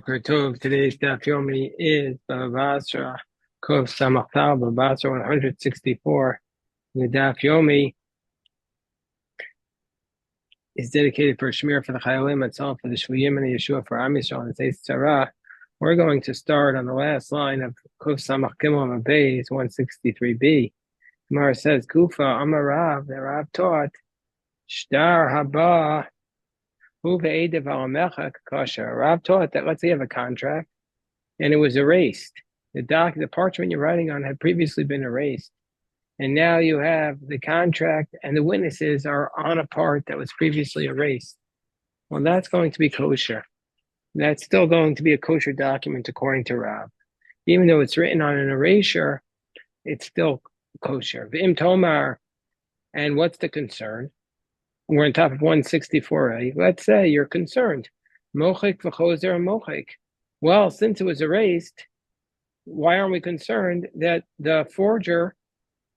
Okay, Tov, today's daf yomi is Bava Basra, Kov Samachtal, Bava Basra 164. The daf yomi is dedicated for Shmir for the Chayalim itself, for the Shvuyim and the Yeshua for Am Yisrael and Zeis Tzara. We're going to start on the last line of Kov Samach Gimel Beis 163b. Gemara says, Kufa Amarav, the Rav taught, Shtar Haba, Hu Ve'edev Al Mechak Kasha. Rav taught that let's say you have a contract, and it was erased. The parchment you're writing on had previously been erased. And now you have the contract and the witnesses are on a part that was previously erased. Well, that's going to be kosher. That's still going to be a kosher document according to Rav. Even though it's written on an erasure, it's still kosher. V'im tomar, and what's the concern? We're on top of 164a. Let's say you're concerned. Mochik v'chozer mochik. Well, since it was erased, why aren't we concerned that the forger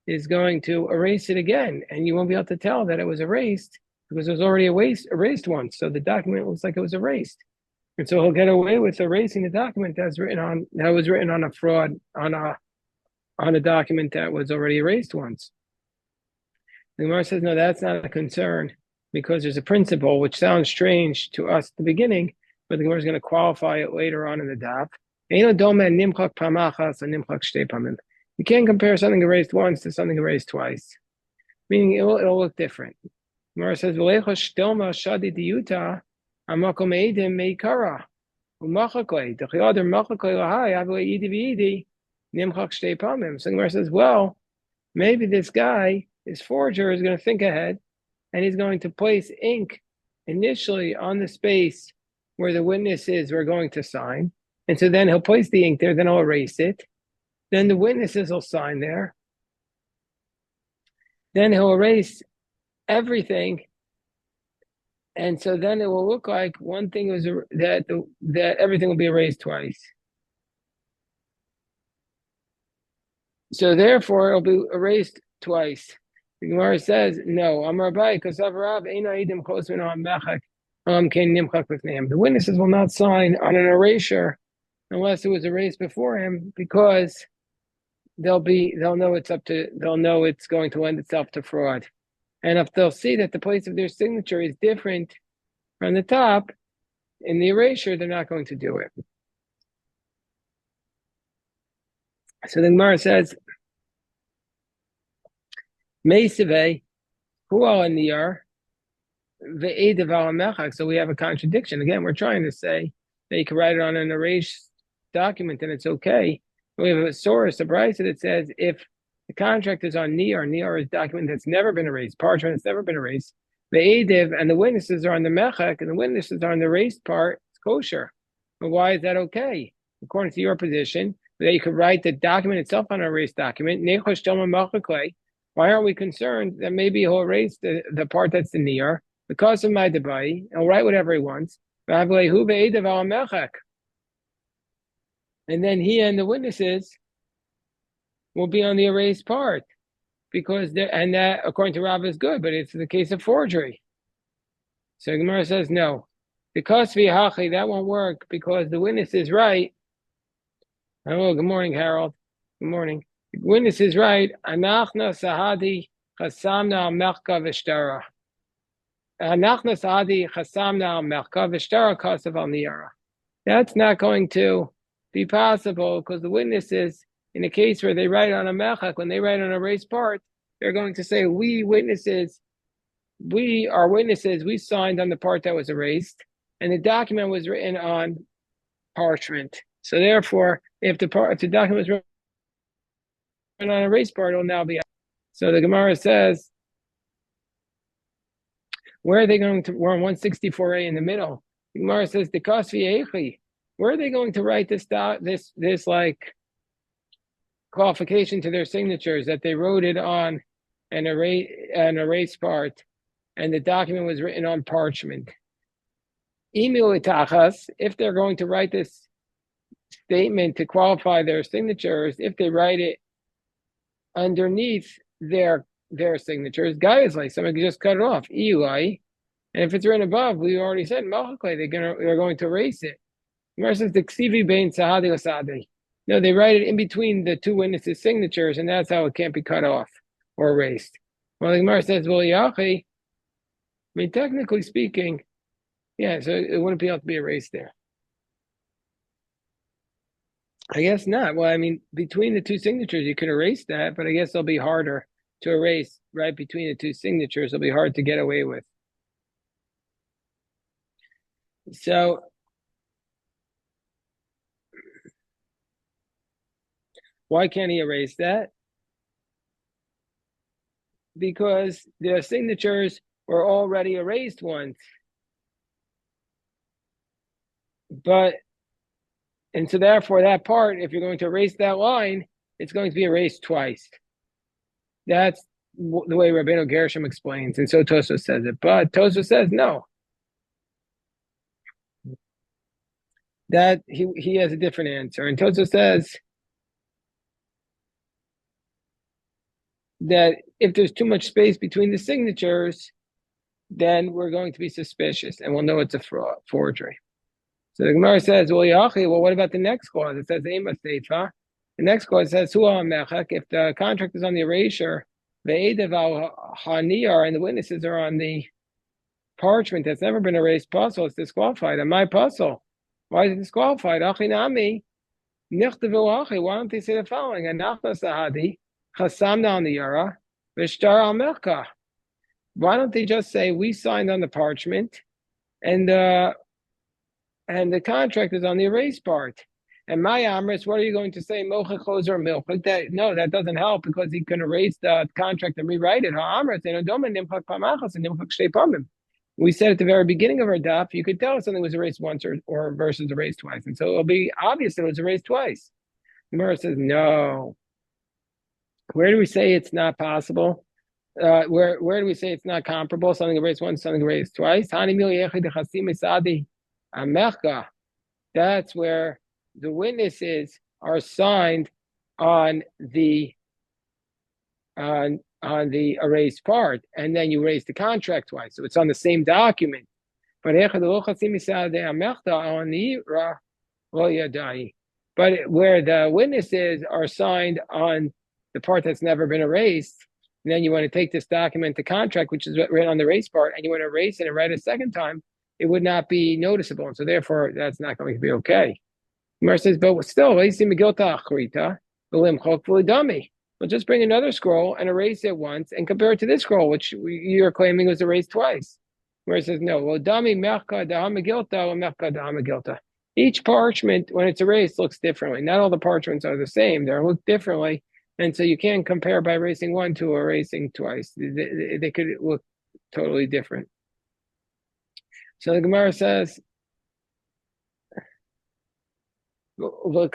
is going to erase it again? And you won't be able to tell that it was erased because it was already erased once. So the document looks like it was erased. And so he'll get away with erasing the document that was written on a fraud, on a document that was already erased once. The Gemara says, no, that's not a concern because there's a principle which sounds strange to us at the beginning, but the Gemara is going to qualify it later on in the daf. You can't compare something erased once to something erased twice, meaning it'll look different. Gemara says, so Gemara says, well, maybe this guy, his forger, is going to think ahead, and he's going to place ink initially on the space where the witnesses were going to sign. And so then he'll place the ink there, then he'll erase it. Then the witnesses will sign there. Then he'll erase everything. And so then it will look like one thing was that everything will be erased twice. So therefore it'll be erased twice. The Gemara says, no, Amar Abai, Kasav Rav, Eina Eidim Chosmin on Mechak, Kain Nimchak with name. The witnesses will not sign on an erasure unless it was erased before him, because they'll know it's going to lend itself to fraud. And if they'll see that the place of their signature is different from the top in the erasure, they're not going to do it. So the Gemara says, Meiseve, Hu al niyar, ve'edev al mechak. So we have a contradiction. Again, we're trying to say that you can write it on an erased document and it's okay. We have a source, a brisa, that says if the contract is on niyar is a document that's never been erased, parchment that's never been erased, ve'edev, and the witnesses are on the mechak, and the witnesses are on the erased part, it's kosher. But why is that okay? According to your position, that you could write the document itself on an erased document, why aren't we concerned that maybe he'll erase the part that's the niyar because of my debai? He'll write whatever he wants. And then he and the witnesses will be on the erased part, because that according to Rav is good, but it's the case of forgery. So Gemara says no. Because v'hachi, that won't work because the witness is right. Oh, good morning, Harold. Good morning. The witness is right. Anachna sahadi chasamna melcha v'shtara. Anachna sahadi chasamna melcha v'shtara kasav al niyara. That's not going to be possible because the witnesses, in a case where they write on a melchak, when they write on a erased part, they're going to say, we are witnesses, we signed on the part that was erased, and the document was written on parchment. So therefore, if the document was written on a erased part, it'll now be. So the Gemara says, where are they going to? We're on 164a in the middle. The Gemara says, the kasvi. Where are they going to write this like qualification to their signatures that they wrote it on an erased part, and the document was written on parchment? If they're going to write this statement to qualify their signatures, if they write it underneath their signatures, guys, like somebody could just cut it off. Eli, and if it's written above, we already said they're going to erase it. Gemara says the ksivi bein sahadi osadi. No, they write it in between the two witnesses' signatures, and that's how it can't be cut off or erased. Well, the Gemara says, well, yachi. I mean, technically speaking, yeah, so it wouldn't be able to be erased there. I guess not. Well, I mean, between the two signatures, you could erase that, but I guess it'll be harder to erase right between the two signatures. It'll be hard to get away with. So, why can't he erase that? Because the signatures were already erased once. And so therefore that part, if you're going to erase that line, it's going to be erased twice. That's the way Rabbeinu Gershom explains, and so Tosfos says it. But Tosfos says no. That he has a different answer. And Tosfos says that if there's too much space between the signatures, then we're going to be suspicious and we'll know it's a forgery. So the Gemara says, well, what about the next clause? It says, the next clause says, if the contract is on the erasure, and the witnesses are on the parchment that's never been erased, puzzle, it's disqualified. And my puzzle, why is it disqualified? Why don't they say the following? Why don't they just say, we signed on the parchment, and the contract is on the erased part? And my Amris, what are you going to say? Mocha chozer milk? No, that doesn't help because he can erase the contract and rewrite it. We said at the very beginning of our daf, you could tell if something was erased once or versus erased twice. And so it'll be obvious that it was erased twice. Gemara says, no. Where do we say it's not possible? Where do we say it's not comparable? Something erased once, something erased twice. That's where the witnesses are signed on the erased part, and then you erase the contract twice, so it's on the same document. But where the witnesses are signed on the part that's never been erased, and then you want to take this document, the contract, which is written on the erased part, and you want to erase it and write it a second time, it would not be noticeable, and so therefore that's not going to be okay. Gemara says, but still, we'll just bring another scroll and erase it once and compare it to this scroll, which you're claiming was erased twice. Gemara says, no. Well, each parchment, when it's erased, looks differently. Not all the parchments are the same. They look differently. And so you can't compare by erasing one to erasing twice. They could look totally different. So the Gemara says, well, why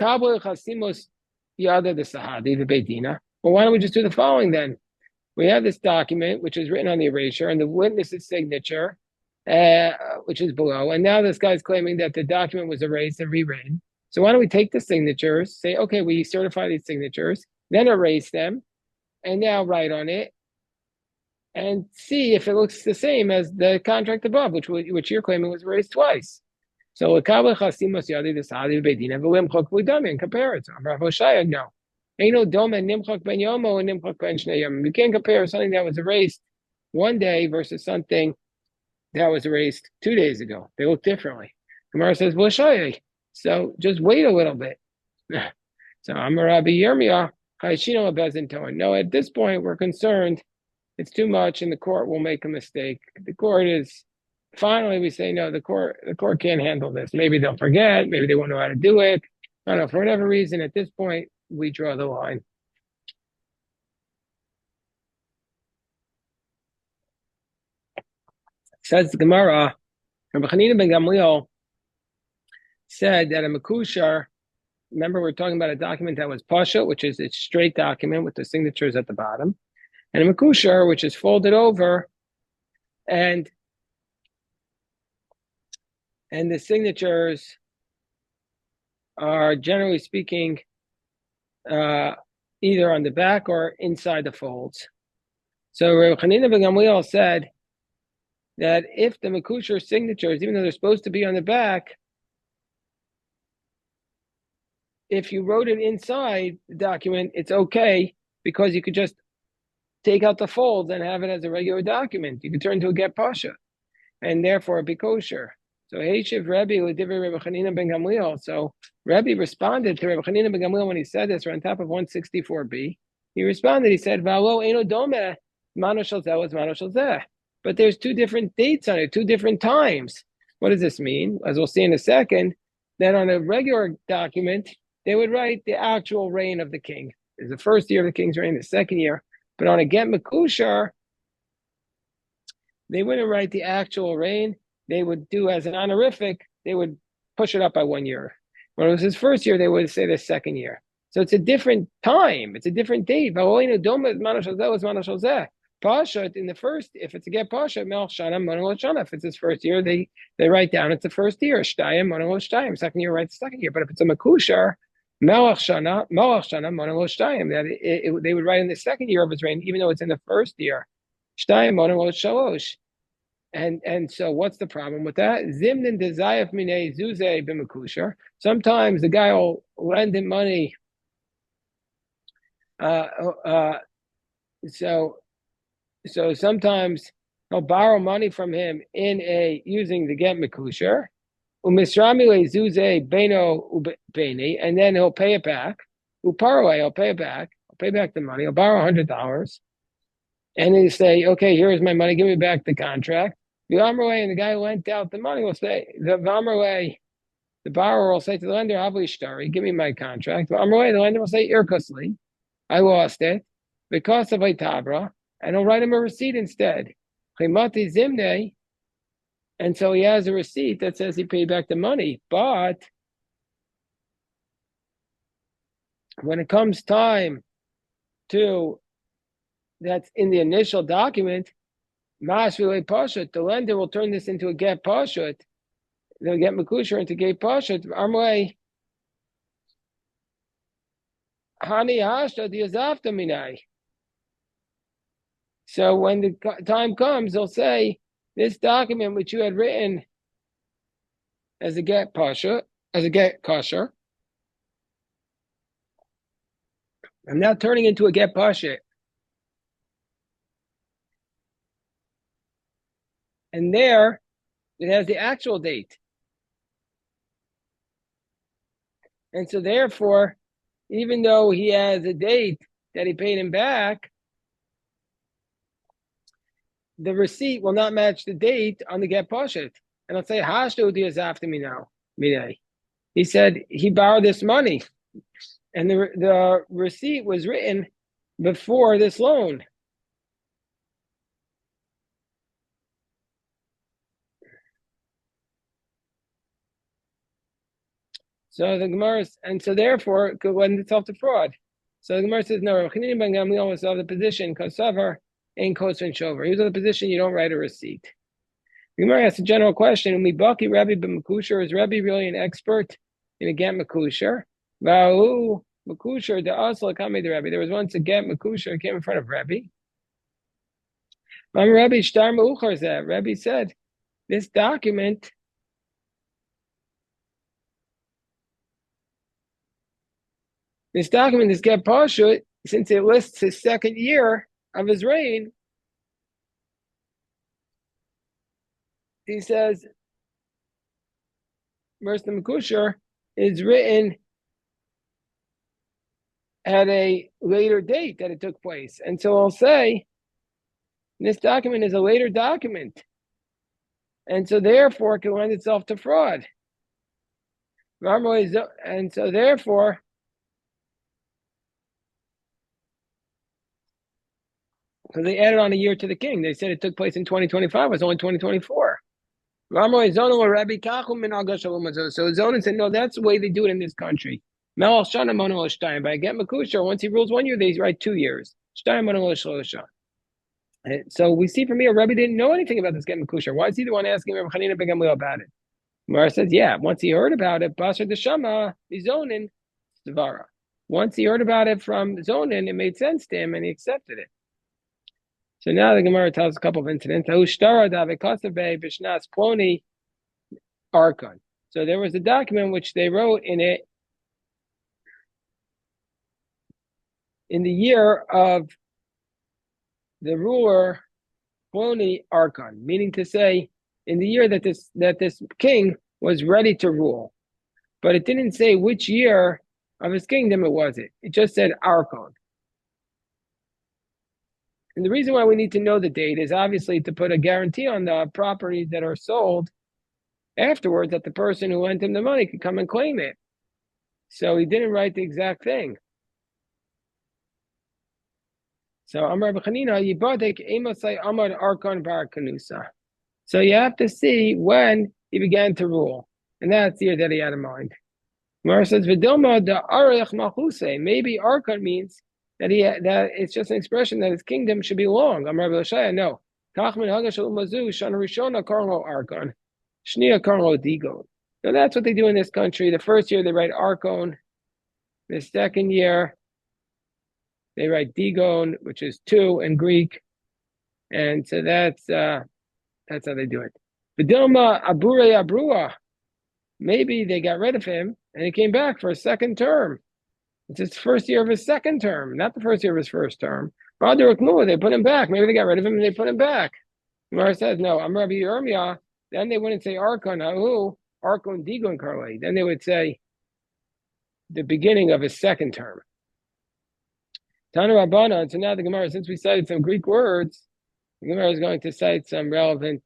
don't we just do the following then? We have this document, which is written on the erasure, and the witness's signature, which is below. And now this guy's claiming that the document was erased and rewritten. So why don't we take the signatures, say, okay, we certify these signatures, then erase them, and now write on it, and see if it looks the same as the contract above, which you're claiming was erased twice. So and compare it. So no. You can't compare something that was erased one day versus something that was erased 2 days ago. They look differently. Gemara says, so just wait a little bit. So Amar Rabbi Yirmiyah, no, at this point we're concerned it's too much and the court will make a mistake. The court is finally we say no, the court can't handle this. Maybe they'll forget, maybe they won't know how to do it. I don't know, for whatever reason, at this point, we draw the line. Says the Gemara, Rabbi Chanina ben Gamliel said that a mekushar, remember we're talking about a document that was pasha, which is a straight document with the signatures at the bottom, and a mekushar, which is folded over, and the signatures are generally speaking either on the back or inside the folds. So Rabbi Chanina ben Gamliel said that if the mekushar signatures, even though they're supposed to be on the back, if you wrote it inside the document, it's okay because you could just take out the folds and have it as a regular document. You could turn to a get pasha, and therefore be kosher. So Heishiv Rebbe L'divrei Rebbe Chanina ben Gamliel. So Rebbe responded to Rebbe Chanina ben Gamliel when he said this. We're on top of 164b. He responded. He said, "Valo eno dome mano shel zeh was mano shel zeh." But there's two different dates on it, two different times. What does this mean? As we'll see in a second, that on a regular document they would write the actual reign of the king. It's the first year of the king's reign, the second year. But on a get mekushar, they wouldn't write the actual reign. They would do as an honorific, they would push it up by 1 year. When it was his first year, they would say the second year. So it's a different time. It's a different date. Pasha in the first, if it's a get pasha, if it's his first year, they write down it's the first year. Second year, write the second year. But if it's a makushar, that they would write in the second year of his reign, even though it's in the first year. And so what's the problem with that? Zimnin dezayef minei zuze b'mekusher. Sometimes the guy will lend him money. So sometimes he'll borrow money from him using the get mekusher. Umisramile zuze beno ubeni, and then he'll pay it back. Uparwe, he'll pay it back. He'll pay back the money. He'll borrow $100. And he'll say, okay, here's my money. Give me back the contract. The Amrway, and the guy who lent out the money will say, the borrower will say to the lender, Avli give me my contract. The Amrway, the lender will say, Irkusli, I lost it because of a tabra, and he'll write him a receipt instead. Chimati Zimne, and so he has a receipt that says he paid back the money. But when it comes time to that's in the initial document, Mashvile Pashut, the lender will turn this into a get Pashut. They'll get Makusher into get Pashut. Armway Hani Hashta Diazafta Minai. So when the time comes, they'll say, this document which you had written as a get Pashut, as a get kosher, I'm now turning into a get Pashut. And there, it has the actual date. And so therefore, even though he has a date that he paid him back, the receipt will not match the date on the get poshet. And I'll say, Hashtu is after me now. He said he borrowed this money. And the receipt was written before this loan. So the Gemara, and so therefore, it could lend itself to fraud. So the Gemara says, no, Chanina ben Gamliel was of the position, Kosavar ain't Kosvin Shover. He was of the position you don't write a receipt. The Gemara asks a general question. Mibaki Rabbi ben Makusher, is Rabbi really an expert in a get Makusher? Vahu Makusher, the Asla Kame the Rabbi. There was once a get Makusher came in front of Rabbi. Rabbi Shtar Meuchar Zeh. Rabbi said, this document, this get Pashut, since it lists his second year of his reign, he says, verse the Makusher is written at a later date that it took place. And so I'll say, this document is a later document. And so therefore, it can lend itself to fraud. And so therefore, because they added on a year to the king. They said it took place in 2025. It was only 2024. So Zonin said, no, that's the way they do it in this country. By get Makusha, once he rules 1 year, they write 2 years. So we see from here, Rebbe didn't know anything about this get Makusha. Why is he the one asking Rebbe Chanina ben Gamliel about it? Mara says, yeah, once he heard about it, Basra Deshama, Zonin, Svara. Once he heard about it from Zonin, it made sense to him and he accepted it. So now the Gemara tells a couple of incidents. So there was a document which they wrote in it in the year of the ruler Ploni Archon, meaning to say, in the year that this king was ready to rule. But it didn't say which year of his kingdom it was. It just said Archon. And the reason why we need to know the date is obviously to put a guarantee on the properties that are sold afterwards, that the person who lent him the money could come and claim it. So he didn't write the exact thing. So Amar B'Chanina Yibadek Emosai Amad Archon Bar Kanusa. So you have to see when he began to rule, and that's the year that he had in mind. Gemara says Vidilma the Arech Machuse. Maybe Archon means that that it's just an expression that his kingdom should be long. Amar B'Shaya, no. Kachmin Hagashal Mazu Shana Rishona Karlo Archon, Shnia Karlo Digon. So that's what they do in this country. The first year they write Archon. The second year they write Digon, which is 2 in Greek, and so that's how they do it. Vidilma Abure Abrua. Maybe they got rid of him and he came back for a second term. It's his first year of his second term, not the first year of his first term. They put him back. Maybe they got rid of him and they put him back. Gemara says, no, I'm Rabbi Yirmiyah. Then they wouldn't say Archon, who? Archon Digon Karle. Then they would say the beginning of his second term. Tana Rabbana. So now the Gemara, since we cited some Greek words, the Gemara is going to cite some relevant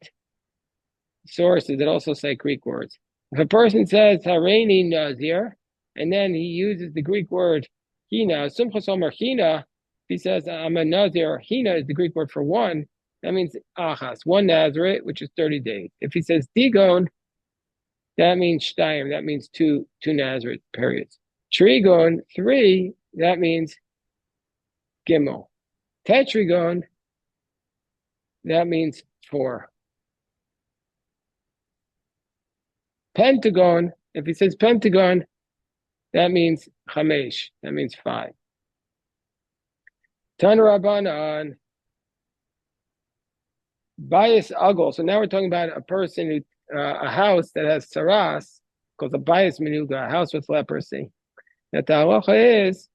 sources that also cite Greek words. If a person says Hareini Nazir, and then he uses the Greek word Hina, Sumchas Omer Hina, if he says I'm a Nazir, Hina is the Greek word for one, that means Achas, one Nazarite, which is 30 days. If he says Digon, that means Shtayim, that means two Nazarite periods. Trigon, 3, that means Gimel. Tetragon, that means 4. Pentagon, if he says Pentagon, that means Chamesh, that means 5. Tan Rabbanan, Bias Ugl. So now we're talking about a person who, a house that has saras, called a bias menuga, a house with leprosy. That the halacha is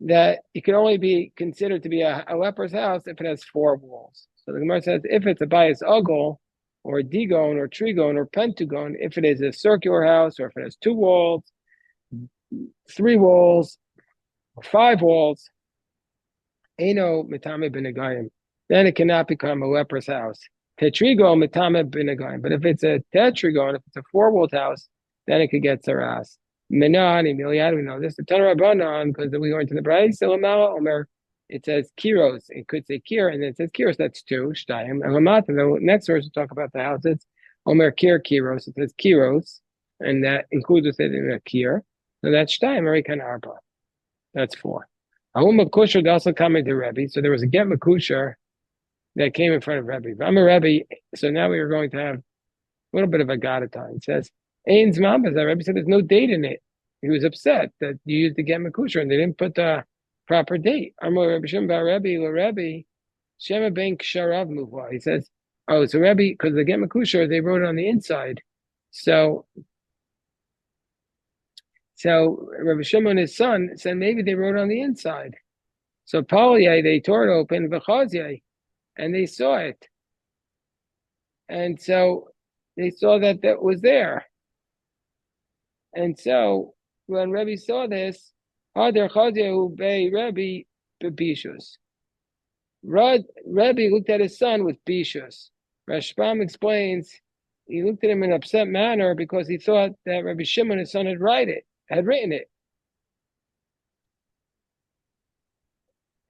that it can only be considered to be a leper's house if it has 4 walls. So the Gemara says if it's a bias Ugl, or digon, or trigon, or pentagon, if it is a circular house, or if it has 2 walls, 3 walls, or 5 walls, eno mitame benegayim, then it cannot become a leper's house. Tetrigon mitame benegayim, but if it's a tetragon, if it's a 4-walled house, then it could get saras. Menani miliad, we know this. The Tanur Rabbanan, because we go into the Brayis, Selamala Omer. It says kiros. It could say kir, and then it says kiros. That's 2 shtayim. And Lamata, the next verse will talk about the houses. Omer kir kiros. It says kiros, and that includes it in a kir. So that's shtayim. American arba. That's 4. Ahum makusher also coming to Rebbe. So there was a get makusher that came in front of Rebbe. I'm a Rebbe. So now we are going to have a little bit of a gadata. It says Ein Zman Bazar. Rebbe said there's no date in it. He was upset that you used the get makusher and they didn't put the proper date. He says, oh, so Rebbe, because the get makusher, they wrote it on the inside. So Rabbi Shimon and his son said maybe they wrote on the inside. So Pauliyah, they tore it open, V'chaziyah, and they saw it. And so they saw that was there. And so when Rebbe saw this, Rebbe looked at his son with bishus. Rashbam explains he looked at him in an upset manner because he thought that Rabbi Shimon, his son, had written it.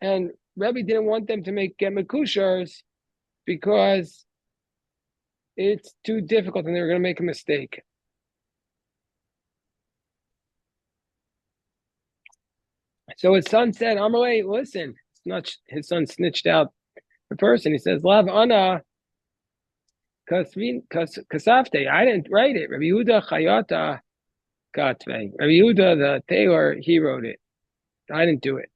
And Rebbe didn't want them to make gemakushars because it's too difficult and they were going to make a mistake. So his son said, Amalei, listen, it's not his son snitched out the person. He says, Lav Ana Kasafte, I didn't write it. Rabbi Yehuda Chayata Katve. Rabbi Yehuda, the tailor, he wrote it. I didn't do it.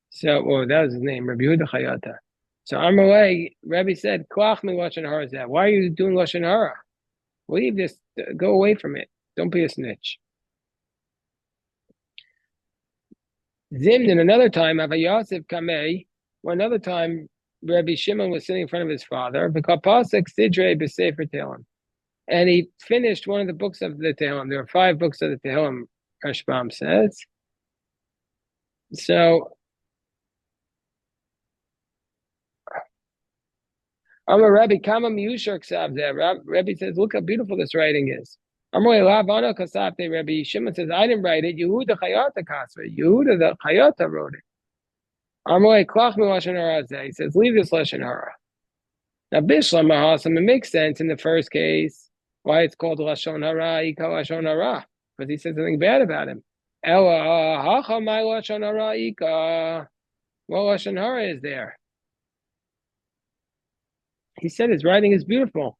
So, that was his name, Rabbi Yehuda Chayata. So Amalei, Rabbi said, Klach me Lashon Hara Zeh. Why are you doing Lashon Hara? Leave this, go away from it. Don't be a snitch. Zimnin, another time, Ava Yosef Kamei, well, another time, Rabbi Shimon was sitting in front of his father, V'kapasek Sidre B'Sefer Tehillim, and he finished one of the books of the Tehillim. There are 5 books of the Tehillim, Rashbam says. So, Amar Rabbi Kama Miyushar Ksavzeh. Rabbi says, look how beautiful this writing is. Amar Lavana Kasapte. Rabbi Shimon says, I didn't write it. Yehuda Chayata Kasva. Yehuda the Chayata wrote it. Amar Klach Lashon Hara. He says, leave this Lashon Hara. Now, Bishlam Mahasam, it makes sense in the first case why it's called Lashon Hara, Ika Lashon Hara, because he said something bad about him. Ela Hacha My Lashon Hara Ika. What Lashon Hara is there? He said his writing is beautiful.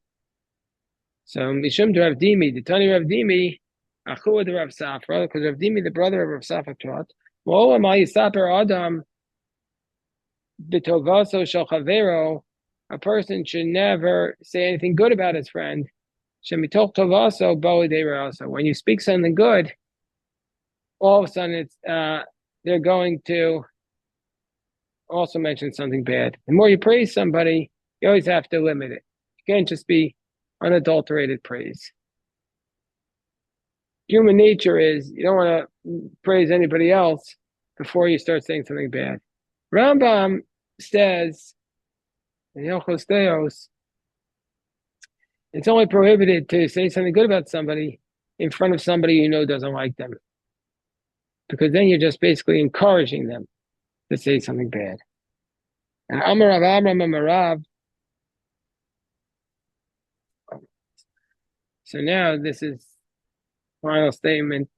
So Mishum to Rav Dimi, the Tani Rav Dimi, Achua de Rav Safra, because Rav Dimi, the brother of Rav Safra, taught, Mo'olam HaYisaper Adam B'tovaso Shel Chavero, a person should never say anything good about his friend. Shemitoch Tovaso Bo Deiraso. When you speak something good, all of a sudden it's they're going to also mention something bad. The more you praise somebody, you always have to limit it. You can't just be unadulterated praise. Human nature is you don't want to praise anybody else before you start saying something bad. Rambam says in Hilchos Theos, it's only prohibited to say something good about somebody in front of somebody you know doesn't like them, because then you're just basically encouraging them to say something bad. And Amarav Amram Amarav. So now this is final statement